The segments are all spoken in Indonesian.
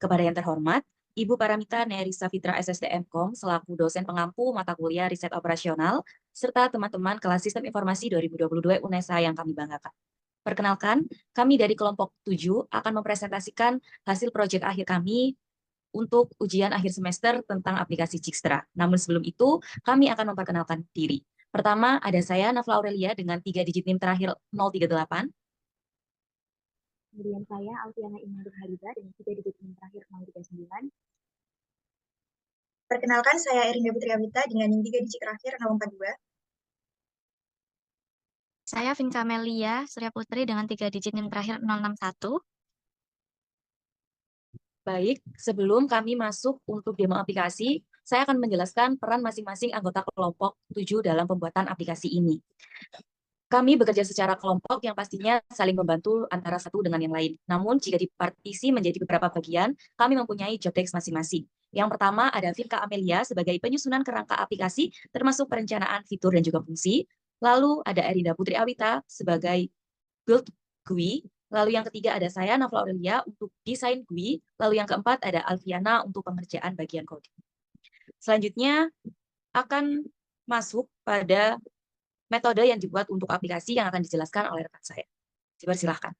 Kepada yang terhormat, Ibu Paramita Nerissa Fitra SSDM.Com selaku dosen pengampu mata kuliah riset operasional, serta teman-teman kelas Sistem Informasi 2022 UNESA yang kami banggakan. Perkenalkan, kami dari kelompok 7 akan mempresentasikan hasil proyek akhir kami untuk ujian akhir semester tentang aplikasi Jixtra. Namun sebelum itu, kami akan memperkenalkan diri. Pertama, ada saya, Nafla Aurelia, dengan 3 digit NIM terakhir 038. Kemudian saya, Alfiana Imanur Haliza, dengan 3 digit NIM terakhir 039. Perkenalkan, saya Erinda Putri Amita dengan NIM 3 digit terakhir 042. Saya Vinca Melia Surya Putri dengan 3 digit NIM terakhir 061. Baik, sebelum kami masuk untuk demo aplikasi, saya akan menjelaskan peran masing-masing anggota kelompok 7 dalam pembuatan aplikasi ini. Kami bekerja secara kelompok yang pastinya saling membantu antara satu dengan yang lain. Namun, jika dipartisi menjadi beberapa bagian, kami mempunyai job desk masing-masing. Yang pertama ada Vinca Amelia sebagai penyusunan kerangka aplikasi, termasuk perencanaan fitur dan juga fungsi. Lalu ada Erinda Putri Awita sebagai build GUI. Lalu yang ketiga ada saya, Nafla Aurelia, untuk desain GUI. Lalu yang keempat ada Alfiana untuk pengerjaan bagian coding. Selanjutnya akan masuk pada metode yang dibuat untuk aplikasi yang akan dijelaskan oleh rekan saya. Dipersilahkan.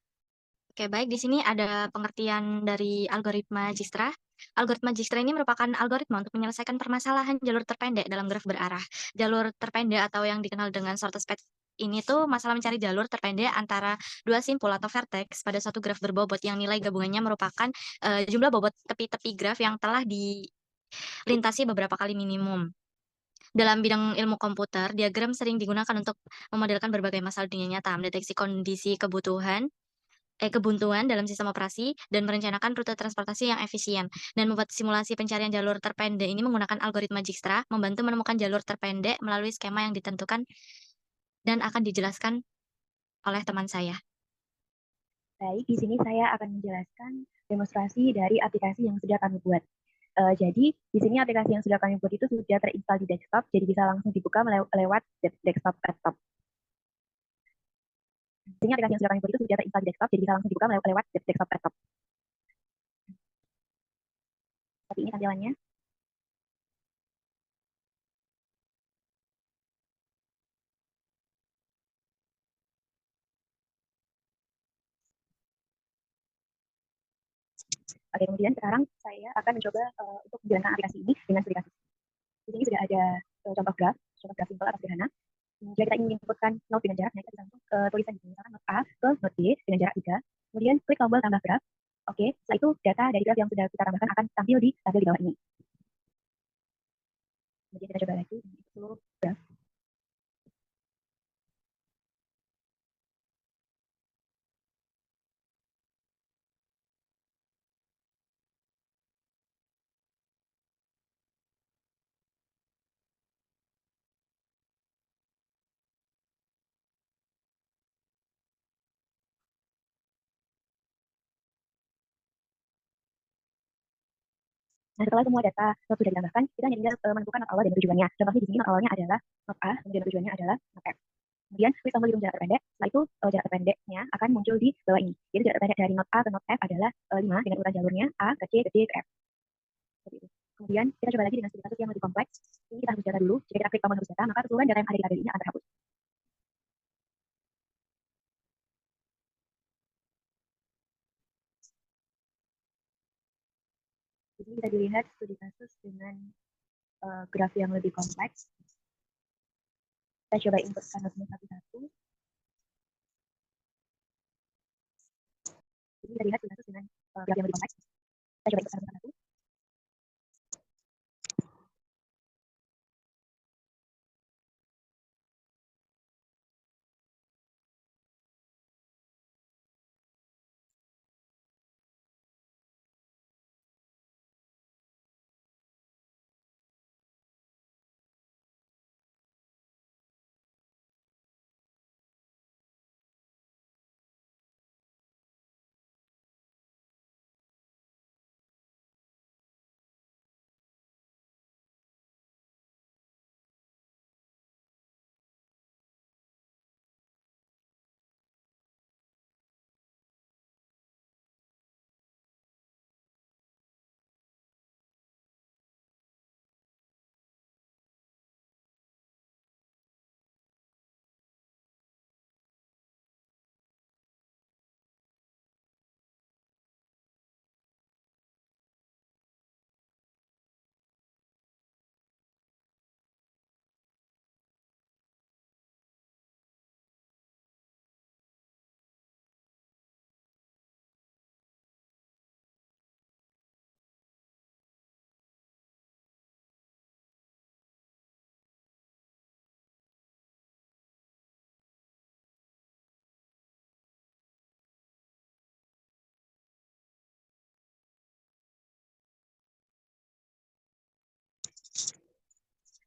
Oke, baik. Di sini ada pengertian dari algoritma Dijkstra. Algoritma Dijkstra ini merupakan algoritma untuk menyelesaikan permasalahan jalur terpendek dalam graf berarah. Jalur terpendek atau yang dikenal dengan shortest path ini tuh masalah mencari jalur terpendek antara dua simpul atau vertex pada suatu graf berbobot yang nilai gabungannya merupakan jumlah bobot tepi-tepi graf yang telah dilintasi beberapa kali minimum. Dalam bidang ilmu komputer, diagram sering digunakan untuk memodelkan berbagai masalah dunia nyata, mendeteksi kondisi kebuntuan dalam sistem operasi, dan merencanakan rute transportasi yang efisien. Dan membuat simulasi pencarian jalur terpendek ini menggunakan algoritma Dijkstra, membantu menemukan jalur terpendek melalui skema yang ditentukan dan akan dijelaskan oleh teman saya. Baik, di sini saya akan menjelaskan demonstrasi dari aplikasi yang sudah kami buat. Jadi, di sini aplikasi yang sudah kami buat itu sudah terinstall di desktop, jadi bisa langsung dibuka lewat desktop laptop. Di sini aplikasi yang sudah kami buat itu sudah terinstall di desktop, jadi bisa langsung dibuka lewat desktop laptop. Seperti ini tampilannya. Oke, kemudian sekarang saya akan mencoba untuk menjalankan aplikasi ini dengan studi kasus. Di sini sudah ada contoh graf simpel atau sederhana. Jika kita ingin menginputkan node dengan jarak, nah kita bisa langsung tulisan di sini, misalkan node A ke node B dengan jarak 3. Kemudian klik tombol tambah graf. Oke, setelah itu data dari graf yang sudah kita tambahkan akan tampil di tabel di bawah ini. Kemudian kita coba lagi seluruh graf. Nah, setelah semua data node sudah ditambahkan, kita hanya tinggal menentukan node awal dan tujuannya. Contohnya di sini node awalnya adalah node A, kemudian tujuannya adalah node F. Kemudian klik tombol hidung jarak terpendek. Setelah itu jarak terpendeknya akan muncul di bawah ini. Jadi jarak terpendek dari node A ke node F adalah 5 dengan urutan jalurnya A ke C ke D ke F. Seperti itu. Kemudian kita coba lagi dengan studi kasus yang lebih kompleks. Ini kita hapus data dulu. Jika kita klik tombol hapus data, maka keseluruhan data yang ada di tabel ini akan terhapus. Di sini bisa dilihat studi kasus dengan graf yang lebih kompleks. Kita coba inputkan node satu-satu. Jadi bisa dilihat studi kasus dengan graf yang lebih kompleks. Kita coba inputkan satu-satu.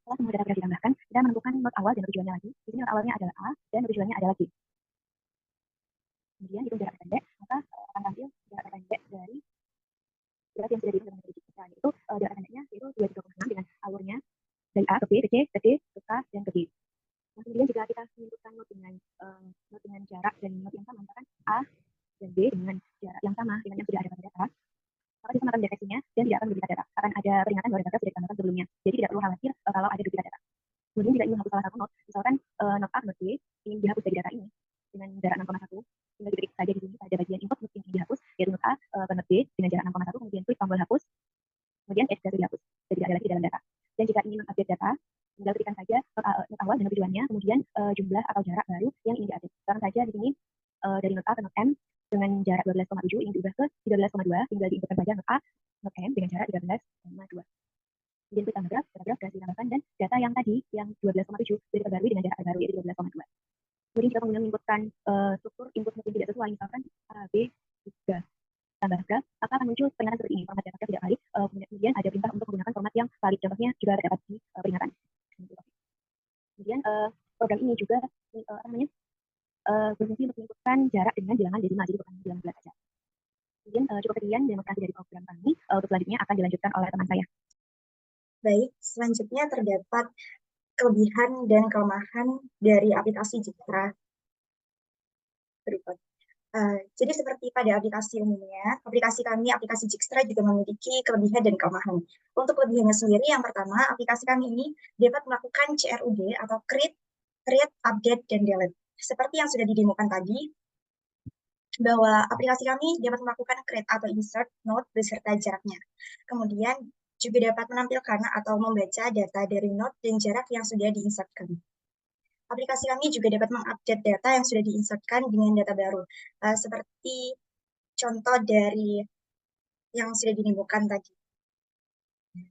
Setelah semua data sudah ditambahkan, kita menentukan not awal dan not tujuannya lagi. Di sini not awalnya adalah A dan not tujuannya adalah G. Kemudian hitung jarak terpendek, maka akan tampil jarak terpendek dari graf yang sudah dihitung dengan metode Dijkstra, yaitu jarak terpendeknya yaitu 2,6 dengan alurnya dari A ke B, ke C, ke D, ke K, dan ke D. Nah, kemudian jika kita menentukan not dengan jarak dan not yang sama, misalkan A dan B dengan jarak yang sama dengan yang sudah ada pada data, maka sistem akan mendeteksinya dan tidak akan menduplikat data. Akan ada peringatan bahwa data sudah ditambahkan sebelumnya. Jadi tidak perlu khawatir kalau ada duplikat data. Kemudian jika ingin menghapus salah satu not, misalkan not A, not B ingin dihapus dari data ini dengan jarak 6,1, tinggal diketik saja di sini pada bagian input not yang ingin dihapus, yaitu not A ke not B dengan jarak 6,1, kemudian klik tombol hapus, kemudian X data dihapus, jadi tidak ada lagi di dalam data. Dan jika ingin mengupdate data, tinggal ketikkan saja not awal dan not tujuannya, kemudian jumlah atau jarak baru yang ingin diupdate. Misalkan saja di sini dari not A ke not M dengan jarak 12,7 ingin diubah ke 13,2, tinggal diinputkan saja not A, not M dengan jarak 13,2. Kemudian klik tambah graf berhasil ditambahkan, dan data yang tadi, yang 12,7, sudah diperbarui dengan jarak terbaru, yaitu 12,2. Kemudian jika pengguna menginputkan struktur input mungkin tidak sesuai, misalkan A, B, 3, tambah graf, maka akan muncul peringatan seperti ini, format data tidak valid, kemudian ada perintah untuk menggunakan format yang valid, contohnya juga terdapat di peringatan. Kemudian program ini juga berfungsi untuk menginputkan jarak dengan bilangan desimal, jadi bukan bilangan bulat saja. Kemudian cukup sekian demonstrasi dari program kami, untuk selanjutnya akan dilanjutkan oleh teman saya. Baik, selanjutnya terdapat kelebihan dan kelemahan dari aplikasi Dijkstra berikut. Jadi seperti pada aplikasi umumnya, aplikasi kami, aplikasi Dijkstra juga memiliki kelebihan dan kelemahan. Untuk kelebihannya sendiri, yang pertama, aplikasi kami ini dapat melakukan CRUD atau create, update, dan delete. Seperti yang sudah didemokan tadi, bahwa aplikasi kami dapat melakukan create atau insert note beserta jaraknya. Kemudian juga dapat menampilkan atau membaca data dari note dan jarak yang sudah diinsertkan. Aplikasi kami juga dapat mengupdate data yang sudah diinsertkan dengan data baru, seperti contoh dari yang sudah didemokan tadi.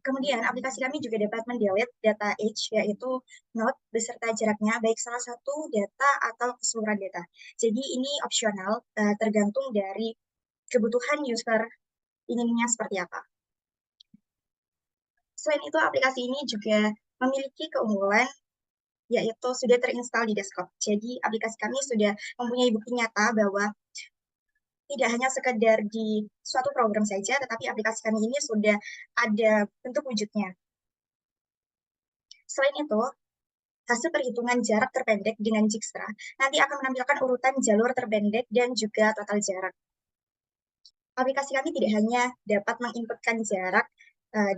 Kemudian, aplikasi kami juga dapat mendelete data age, yaitu note beserta jaraknya, baik salah satu data atau keseluruhan data. Jadi ini opsional, tergantung dari kebutuhan user inginnya seperti apa. Selain itu, aplikasi ini juga memiliki keunggulan, yaitu sudah terinstal di desktop. Jadi, aplikasi kami sudah mempunyai bukti nyata bahwa tidak hanya sekedar di suatu program saja, tetapi aplikasi kami ini sudah ada bentuk wujudnya. Selain itu, hasil perhitungan jarak terpendek dengan Dijkstra nanti akan menampilkan urutan jalur terpendek dan juga total jarak. Aplikasi kami tidak hanya dapat menginputkan jarak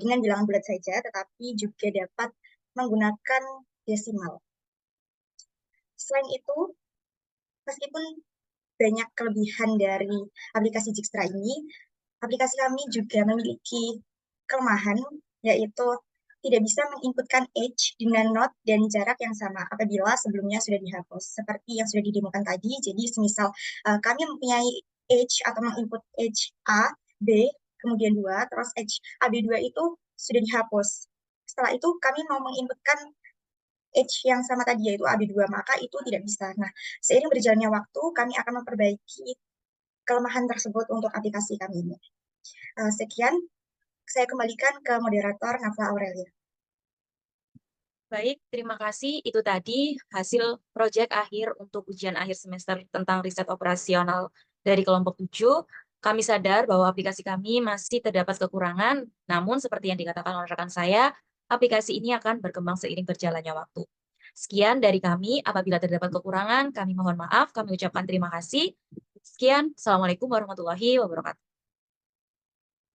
dengan bilangan bulat saja, tetapi juga dapat menggunakan desimal. Selain itu, meskipun banyak kelebihan dari aplikasi Dijkstra ini, aplikasi kami juga memiliki kelemahan, yaitu tidak bisa menginputkan age dengan not dan jarak yang sama apabila sebelumnya sudah dihapus. Seperti yang sudah didemokan tadi, jadi semisal kami mempunyai age atau menginput age A, B, kemudian 2, terus age AB2 itu sudah dihapus. Setelah itu kami mau menginputkan age yang sama tadi, yaitu AB2, maka itu tidak bisa. Nah, seiring berjalannya waktu, kami akan memperbaiki kelemahan tersebut untuk aplikasi kami ini. Sekian, saya kembalikan ke moderator Nafla Aurelia. Baik, terima kasih. Itu tadi hasil proyek akhir untuk ujian akhir semester tentang riset operasional dari kelompok 7. Kami sadar bahwa aplikasi kami masih terdapat kekurangan, namun seperti yang dikatakan oleh rekan saya, aplikasi ini akan berkembang seiring berjalannya waktu. Sekian dari kami. Apabila terdapat kekurangan, kami mohon maaf. Kami ucapkan terima kasih. Sekian. Assalamualaikum warahmatullahi wabarakatuh.